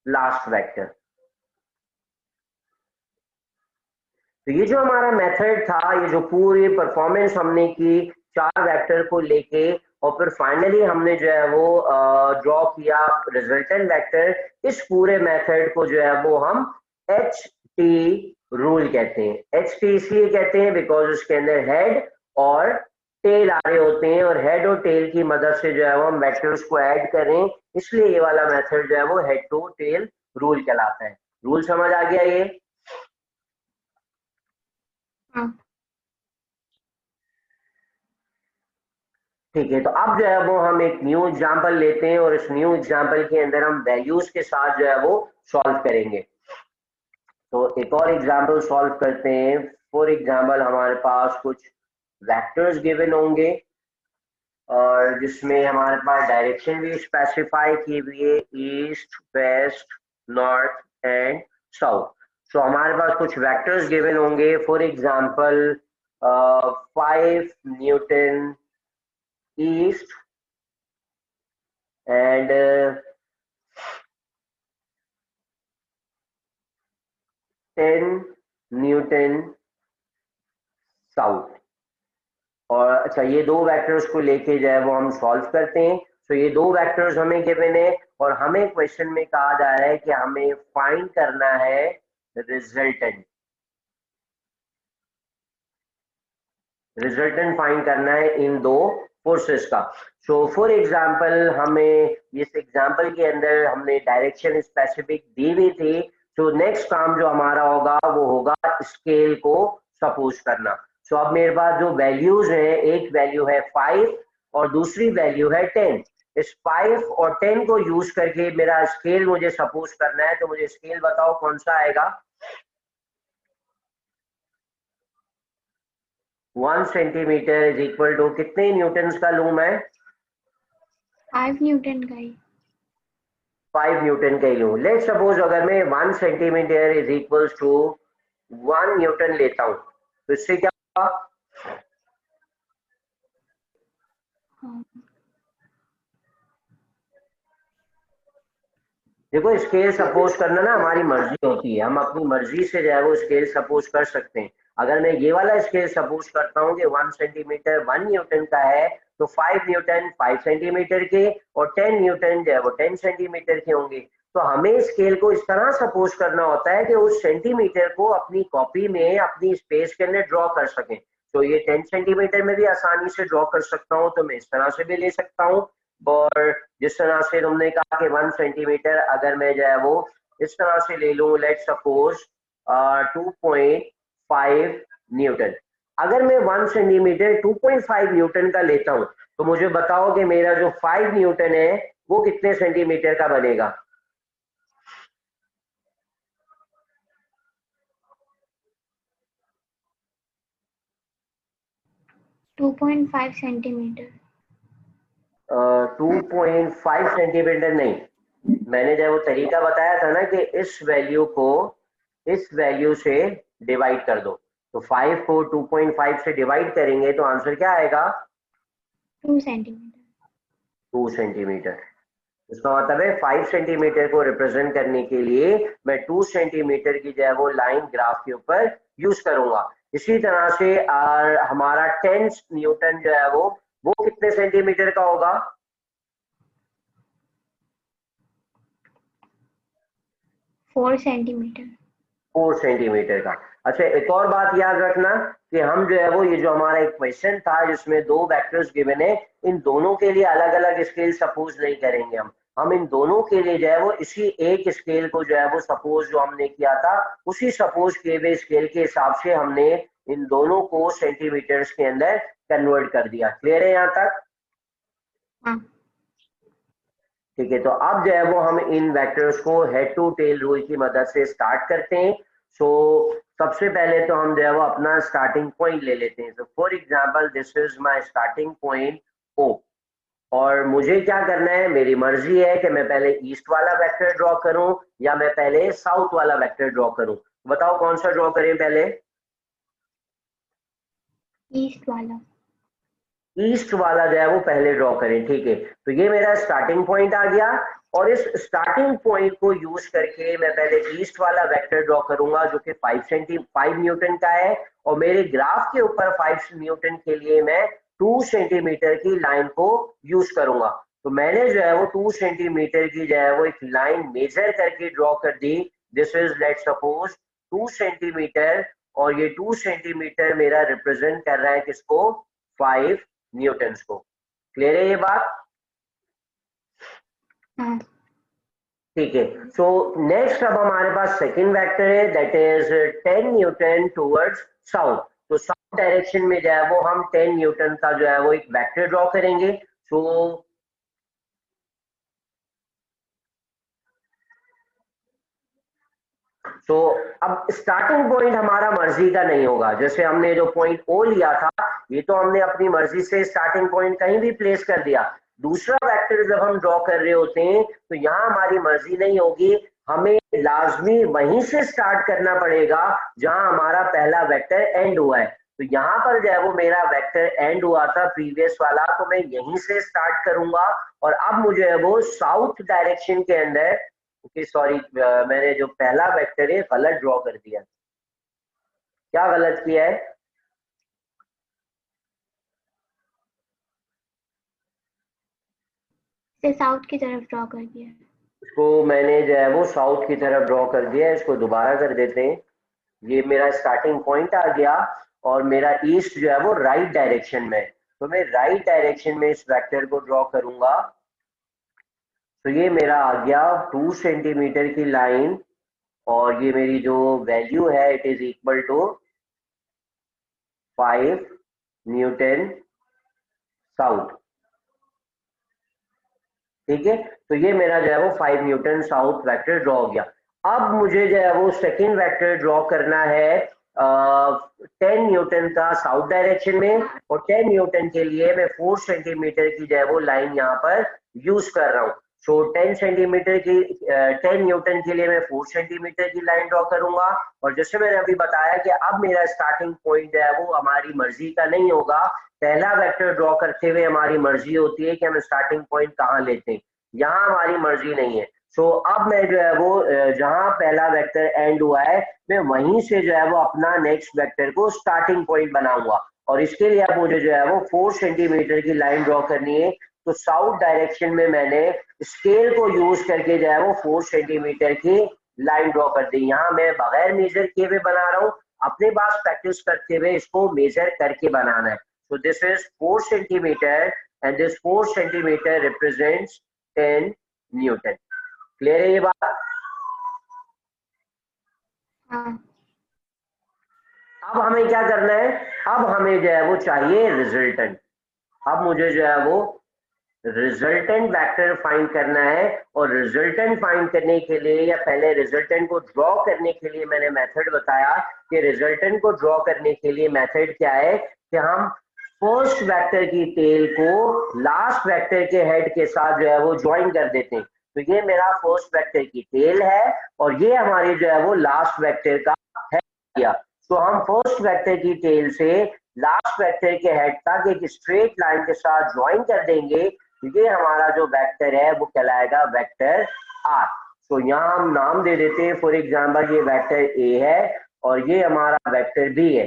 last vector। तो ये जो हमारा मेथड था, ये जो पूरी परफॉर्मेंस हमने की चार वेक्टर को लेके और फिर फाइनली हमने जो है वो ड्रॉ किया रिजल्टेंट वेक्टर, इस पूरे मेथड को जो है वो हम एच टी रूल कहते हैं। एच टी इसलिए कहते हैं बिकॉज उसके अंदर हेड और टेल आ रहे होते हैं और हेड और टेल की मदद से जो है वो हम वेक्टर्स को ऐड करें, इसलिए ये वाला मेथड जो है वो हेड टू टेल रूल कहलाता है। रूल समझ आ गया ये? हाँ। ठीक है। तो अब जो है वो हम एक न्यू एग्जांपल लेते हैं और इस न्यू एग्जांपल के अंदर हम वैल्यूज के साथ जो है वो सॉल्व करेंगे। तो एक और एग्जांपल सॉल्व करते हैं। फॉर एग्जांपल हमारे पास कुछ वेक्टर्स गिवन होंगे और जिसमें हमारे पास डायरेक्शन भी स्पेसिफाई की हुई है, east, west, north and south. So हमारे पास कुछ वेक्टर्स गिवन होंगे, for example 5 newton east and 10 newton south. और अच्छा, ये दो वेक्टर्स को लेके जो है वो हम सॉल्व करते हैं। तो ये दो वेक्टर्स हमें गिवन है और हमें क्वेश्चन में कहा जा रहा है कि हमें फाइंड करना है रिजल्टेंट। रिजल्टेंट फाइंड करना है इन दो फोर्सेस का। सो फॉर एग्जांपल हमें इस एग्जांपल के अंदर हमने डायरेक्शन स्पेसिफिक दी हुई थी। तो नेक्स्ट काम जो हमारा होगा वो होगा स्केल को सपोज करना। सो अब मेरे पास जो वैल्यूज है, एक वैल्यू है 5 और दूसरी वैल्यू है 10। इस 5 और 10 को यूज करके मेरा स्केल मुझे सपोज करना है। तो मुझे स्केल बताओ कौन सा आएगा। 1 सेंटीमीटर इज इक्वल टू कितने न्यूटन्स का लूं मैं? 5 न्यूटन का ही। 5 न्यूटन का ही लूं। लेट सपोज अगर मैं 1 centimetre is equals to 1 newton लेता हूं तो इससे क्या होगा? हाँ। देखो, स्केल सपोज करना ना हमारी मर्जी होती है, हम अपनी मर्जी से जो है वो स्केल सपोज कर सकते हैं। अगर मैं ये वाला स्केल सपोज करता हूँ कि 1 सेंटीमीटर 1 न्यूटन का है तो 5 न्यूटन 5 सेंटीमीटर के और 10 न्यूटन जो है वो 10 सेंटीमीटर के होंगे। तो हमें स्केल को इस तरह सपोज करना होता है कि उस सेंटीमीटर को अपनी कॉपी में अपनी स्पेस के अंदर ड्रॉ कर सकें। तो ये 10 सेंटीमीटर में भी आसानी से ड्रॉ कर सकता हूँ, तो मैं इस तरह से भी ले सकता हूँ। और जिस तरह से तुमने कहा कि 1 सेंटीमीटर अगर मैं जो है वो इस तरह से ले लूं, लेट सपोज 2.5 न्यूटन। अगर मैं 1 सेंटीमीटर 2.5 न्यूटन का लेता हूं तो मुझे बताओ कि मेरा जो 5 न्यूटन है वो कितने सेंटीमीटर का बनेगा? 2.5 सेंटीमीटर। 2.5 सेंटीमीटर नहीं, मैंने जब वो तरीका बताया था ना कि इस वैल्यू को इस वैल्यू से डिवाइड कर दो। तो 5 को 2.5 से डिवाइड करेंगे तो आंसर क्या आएगा? 2 सेंटीमीटर। 2 सेंटीमीटर। इसका मतलब है 5 सेंटीमीटर को रिप्रेजेंट करने के लिए मैं 2 सेंटीमीटर की जो है वो लाइन ग्राफ के ऊपर यूज करूंगा। इसी तरह से हमारा 10 न्यूटन जो है वो कितने सेंटीमीटर का होगा? 4 सेंटीमीटर। 4 सेंटीमीटर का। अच्छा, एक और बात याद रखना कि हम जो है वो ये जो हमारा एक क्वेश्चन था जिसमें दो वेक्टर्स गिवन है, इन दोनों के लिए अलग अलग स्केल सपोज नहीं करेंगे। हम इन दोनों के लिए जो है वो इसी एक स्केल को जो है वो सपोज जो हमने किया था उसी सपोज किए हुए स्केल के हिसाब से हमने इन दोनों को सेंटीमीटर्स के अंदर कन्वर्ट कर दिया। क्लियर है यहाँ तक? हाँ। ठीक है, तो अब जो है वो हम इन वेक्टर्स को हेड टू टेल रूल की मदद से स्टार्ट करते हैं। सो सबसे पहले तो हम जो है वो अपना स्टार्टिंग पॉइंट ले लेते हैं। So for example this is my starting point O, और मुझे क्या करना है, मेरी मर्जी है कि मैं पहले ईस्ट वाला वेक्टर ड्रॉ करूं या मैं पहले साउथ वाला वेक्टर ड्रॉ करूं। बताओ कौन सा ड्रॉ करें पहले? ईस्ट वाला। ईस्ट वाला जो है वो पहले ड्रॉ करें। ठीक है, तो ये मेरा स्टार्टिंग पॉइंट आ गया और इस स्टार्टिंग पॉइंट को यूज करके मैं पहले ईस्ट वाला वेक्टर ड्रॉ करूंगा जो कि 5 न्यूटन का है। और मेरे ग्राफ के ऊपर 5 न्यूटन के लिए मैं 2 सेंटीमीटर की लाइन को यूज करूंगा। तो मैंने जो है वो 2 सेंटीमीटर की जो है वो एक लाइन मेजर करके ड्रॉ कर दी। This is let suppose 2 centimetre और ये 2 सेंटीमीटर मेरा रिप्रेजेंट कर रहा है किसको? 5 न्यूटन्स को। क्लियर है ये बात? हाँ। ठीक है, सो नेक्स्ट अब हमारे पास सेकंड वेक्टर है that is 10 Newton towards south. तो साउथ डायरेक्शन में जो है वो हम 10 न्यूटन का जो है वो एक वेक्टर ड्रॉ करेंगे। तो अब स्टार्टिंग पॉइंट हमारा मर्जी का नहीं होगा। जैसे हमने जो पॉइंट ओ लिया था ये तो हमने अपनी मर्जी से स्टार्टिंग पॉइंट कहीं भी प्लेस कर दिया। दूसरा वेक्टर जब हम ड्रॉ कर रहे होते हैं तो यहाँ हमारी मर्जी नहीं होगी, हमें लाजमी वहीं से स्टार्ट करना पड़ेगा जहां हमारा पहला वेक्टर एंड हुआ है। तो यहाँ पर जो है वो मेरा वेक्टर एंड हुआ था प्रीवियस वाला, तो मैं यहीं से स्टार्ट करूंगा और अब मुझे वो साउथ डायरेक्शन के अंदर, ओके सॉरी मैंने जो पहला वेक्टर है गलत ड्रॉ कर दिया। क्या गलत किया है? से साउथ की तरफ ड्रॉ कर दिया। इसको मैंने जो है वो साउथ की तरफ ड्रॉ कर दिया है, इसको दोबारा कर देते हैं। ये मेरा स्टार्टिंग पॉइंट आ गया और मेरा ईस्ट जो है वो राइट डायरेक्शन में, तो मैं राइट डायरेक्शन में इस वेक्टर को ड्रॉ करूंगा। तो ये मेरा आ गया 2 सेंटीमीटर की लाइन और ये मेरी जो वैल्यू है it is equal to 5 newton south. ठीक है, तो ये मेरा जो है वो 5 न्यूटन साउथ वेक्टर ड्रॉ हो गया। अब मुझे जो है वो सेकंड वेक्टर ड्रॉ करना है 10 न्यूटन का साउथ डायरेक्शन में, और 10 न्यूटन के लिए मैं 4 सेंटीमीटर की जो है वो लाइन यहाँ पर यूज कर रहा हूँ। सो 10 सेंटीमीटर की 10 न्यूटन के लिए मैं 4 सेंटीमीटर की लाइन ड्रॉ करूंगा। और जैसे मैंने अभी बताया कि अब मेरा स्टार्टिंग पॉइंट जो है वो हमारी मर्जी का नहीं होगा, पहला वेक्टर ड्रॉ करते हुए हमारी मर्जी होती है कि हम स्टार्टिंग पॉइंट कहाँ लेते हैं, यहाँ हमारी मर्जी नहीं है। सो अब मैं जो है वो जहां पहला वेक्टर एंड हुआ है मैं वहीं से जो है वो अपना नेक्स्ट वेक्टर को स्टार्टिंग पॉइंट बनाऊंगा। और इसके लिए अब मुझे जो है वो 4 सेंटीमीटर की लाइन ड्रॉ करनी है। तो साउथ डायरेक्शन में मैंने स्केल को यूज करके जो है वो 4 सेंटीमीटर की लाइन ड्रॉ कर दी। यहाँ मैं बगैर मेजर किए हुए बना रहा हूँ, अपने पास प्रैक्टिस करते हुए इसको मेजर करके बनाना है। So this is 4 centimeter and this 4 centimeter represents 10 Newton. Clear है ये बात? हाँ। अब हमें क्या करना है, अब हमें जो है वो चाहिए रिजल्टेंट। अब मुझे जो है वो रिजल्टेंट वेक्टर फाइंड करना है, और रिजल्टेंट फाइंड करने के लिए या पहले रिजल्टेंट को ड्रॉ करने के लिए मैंने मेथड बताया कि रिजल्टेंट को ड्रॉ करने के लिए मेथड क्या है कि हम फर्स्ट वेक्टर की टेल को लास्ट वेक्टर के हेड के साथ जो है वो ज्वाइन कर देते हैं। तो ये मेरा फर्स्ट वेक्टर की टेल है और ये हमारी जो है वो लास्ट वेक्टर का हेड किया। तो हम फर्स्ट वेक्टर की टेल से लास्ट वेक्टर के हेड तक एक स्ट्रेट लाइन के साथ ज्वाइन कर देंगे। ये हमारा जो वेक्टर है वो कहलाएगा वेक्टर आर। तो यहाँ हम नाम दे देते हैं, फॉर एग्जांपल ये वेक्टर ए है और ये हमारा वेक्टर बी है।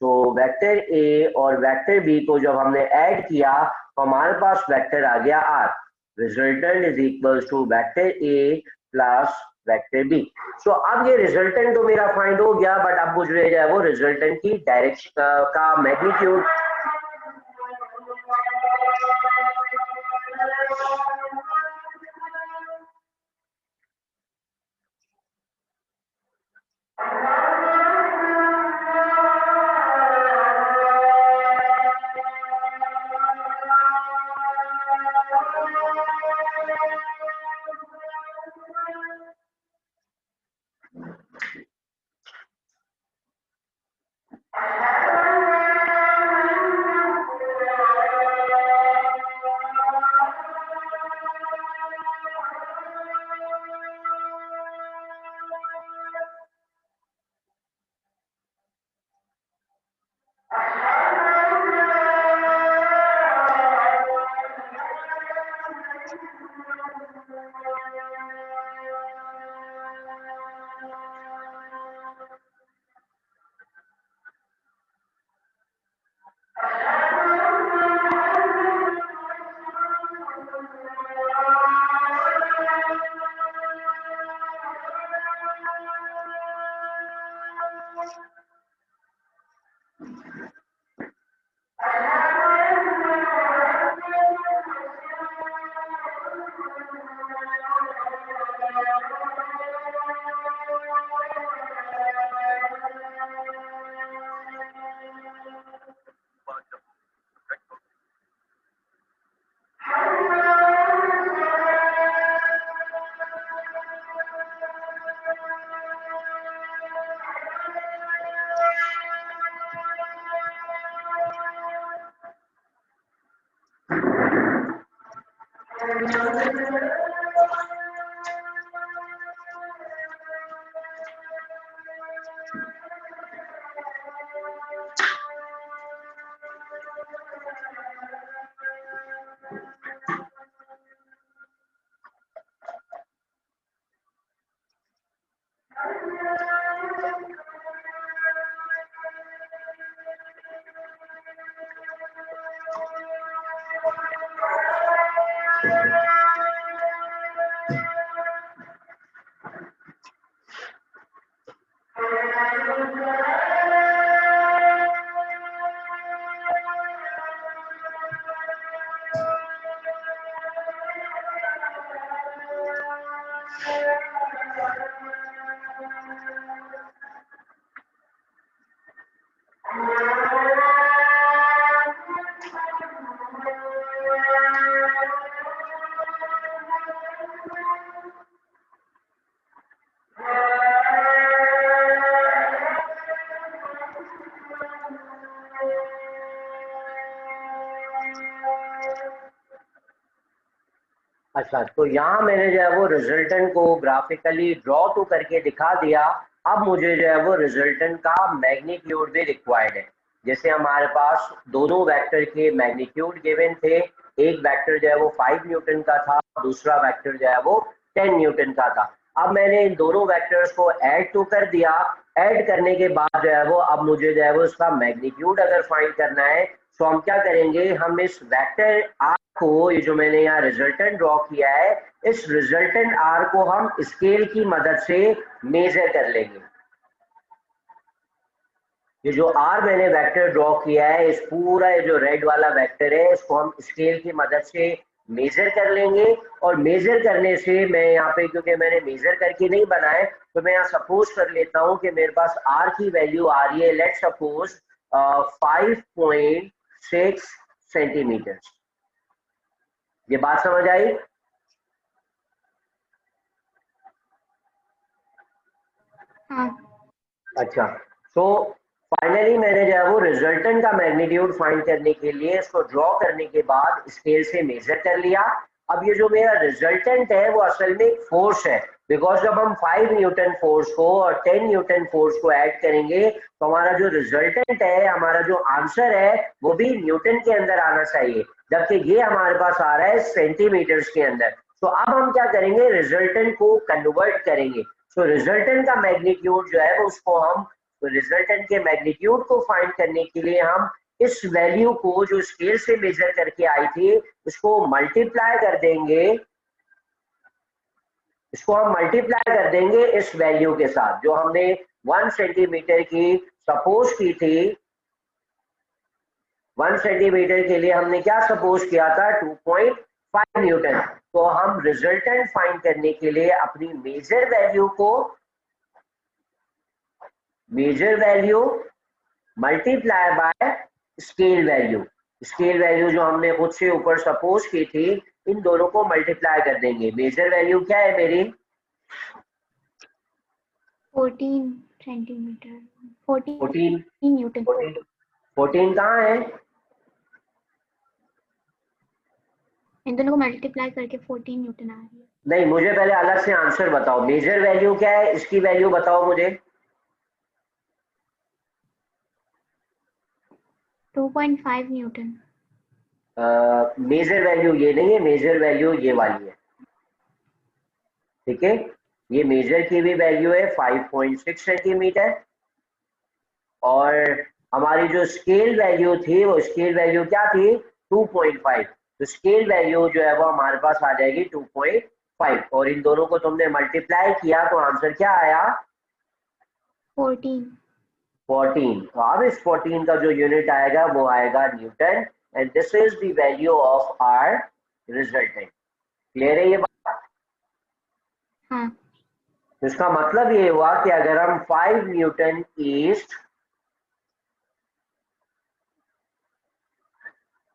तो वेक्टर ए और वेक्टर बी को जब हमने ऐड किया तो हमारे पास वेक्टर आ गया R. Resultant is equal to vector A plus vector B. So अब ये रिजल्टेंट तो मेरा फाइंड हो गया, बट अब मुझे जो है वो रिजल्टेंट की डायरेक्शन का मैग्नीट्यूड अच्छा, तो यहाँ मैंने जो है वो रिजल्टेंट को ग्राफिकली ड्रॉ तो करके दिखा दिया। अब मुझे जो है वो रिजल्टेंट का मैग्नीट्यूड भी रिक्वायर्ड है। जैसे हमारे पास दोनों वेक्टर के मैग्नीट्यूड गिवन थे, एक वेक्टर जो है वो 5 न्यूटन का था, दूसरा वेक्टर जो है वो 10 न्यूटन का था। अब मैंने इन दोनों वेक्टर्स को ऐड तो कर दिया, ऐड करने के बाद जो है वो अब मुझे जो है वो इसका मैग्नीट्यूड अगर फाइंड करना है तो हम क्या करेंगे, हम इस वेक्टर आर को, ये जो मैंने यहाँ रिजल्टेंट ड्रॉ किया है, इस रिजल्टेंट आर को हम स्केल की मदद से मेजर कर लेंगे। ये जो आर मैंने वेक्टर ड्रॉ किया है, इस पूरा ये जो रेड वाला वेक्टर है, इसको हम स्केल की मदद से मेजर कर लेंगे। और मेजर करने से मैं यहाँ पे, क्योंकि मैंने मेजर करके नहीं बनाए, तो मैं यहाँ सपोज कर लेता हूँ कि मेरे पास आर की वैल्यू आ रही है, लेट सपोज 5.6 सेंटीमीटर। ये बात समझ आई? हाँ। अच्छा, तो फाइनली मैंने जो है वो रिजल्टेंट का मैग्नीट्यूड फाइंड करने के लिए इसको ड्रॉ करने के बाद स्केल से मेजर कर लिया। अब ये जो मेरा रिजल्टेंट है वो असल में एक फोर्स है, बिकॉज जब हम 5 न्यूटन फोर्स को और 10 न्यूटन फोर्स को ऐड करेंगे तो हमारा जो रिजल्टेंट है, हमारा जो आंसर है, वो भी न्यूटन के अंदर आना चाहिए, जबकि ये हमारे पास आ रहा है सेंटीमीटर्स के अंदर। तो अब हम क्या करेंगे, रिजल्टेंट को कन्वर्ट करेंगे। तो रिजल्टेंट का मैग्नीट्यूड जो है वो उसको हम, तो रिजल्टेंट के मैग्नीट्यूड को फाइंड करने के लिए हम इस वैल्यू को जो स्केल से मेजर करके आई थी उसको मल्टीप्लाई कर देंगे, इसको हम मल्टीप्लाई कर देंगे इस वैल्यू के साथ जो हमने 1 सेंटीमीटर की सपोज की थी। 1 सेंटीमीटर के लिए हमने क्या सपोज किया था, 2.5 न्यूटन। तो हम रिजल्टेंट फाइंड करने के लिए अपनी measure value multiply by scale value, scale value जो हमने खुद से ऊपर सपोज की थी, इन दोनों को मल्टीप्लाई कर देंगे। मेजर वैल्यू क्या है मेरी, 14 सेंटीमीटर, 14 न्यूटन। 14 कहाँ है, इन दोनों को मल्टीप्लाई करके 14 न्यूटन आ रही है। नहीं, मुझे पहले अलग से आंसर बताओ, मेजर वैल्यू क्या है, इसकी वैल्यू बताओ मुझे। 2.5 न्यूटन। मेजर वैल्यू ये नहीं है, मेजर वैल्यू ये वाली है, ठीक है। ये मेजर की भी वैल्यू है 5.6 सेंटीमीटर, और हमारी जो स्केल वैल्यू थी वो स्केल वैल्यू क्या थी, 2.5। तो स्केल वैल्यू जो है वो हमारे पास आ जाएगी 2.5, और इन दोनों को तुमने मल्टीप्लाई किया तो आंसर क्या आया, 14। तो अब इस 14 का जो यूनिट आएगा वो आएगा Newton, and this is the value of are resultant. Clear है ये बात? हाँ। तो इसका मतलब ये हुआ कि अगर हम 5 न्यूटन ईस्ट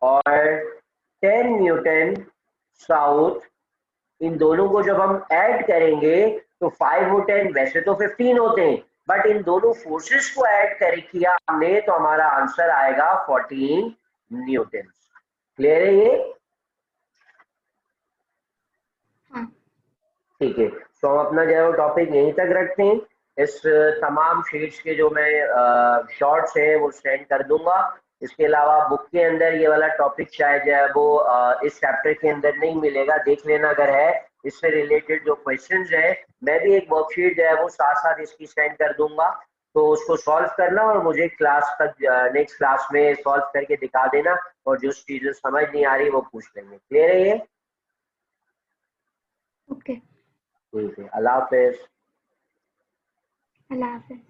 और 10 न्यूटन साउथ, इन दोनों को जब हम ऐड करेंगे तो 5 और 10 वैसे तो 15 होते हैं, बट इन दोनों फोर्सेस को ऐड कर किया हमने तो हमारा आंसर आएगा 14 न्यूटन। क्लियर है ये? ठीक है, तो हम अपना जो है वो टॉपिक यहीं तक रखते हैं। इस तमाम शीट्स के जो मैं शॉर्ट्स हैं वो सेंड कर दूंगा। इसके अलावा बुक के अंदर ये वाला टॉपिक शायद जो है वो इस चैप्टर के अंदर नहीं मिलेगा, देख लेना अगर है इससे रिलेटेड जो क्वेश्चंस है। मैं भी एक वर्कशीट जो है वो साथ साथ इसकी सेंड कर दूंगा, तो उसको सॉल्व करना और मुझे क्लास तक नेक्स्ट क्लास में सॉल्व करके दिखा देना, और जो चीजें समझ नहीं आ रही वो पूछ लेंगे। क्लियर है ये? ओके, ठीक है, अल्लाह हाफिज। अल्लाह हाफिज।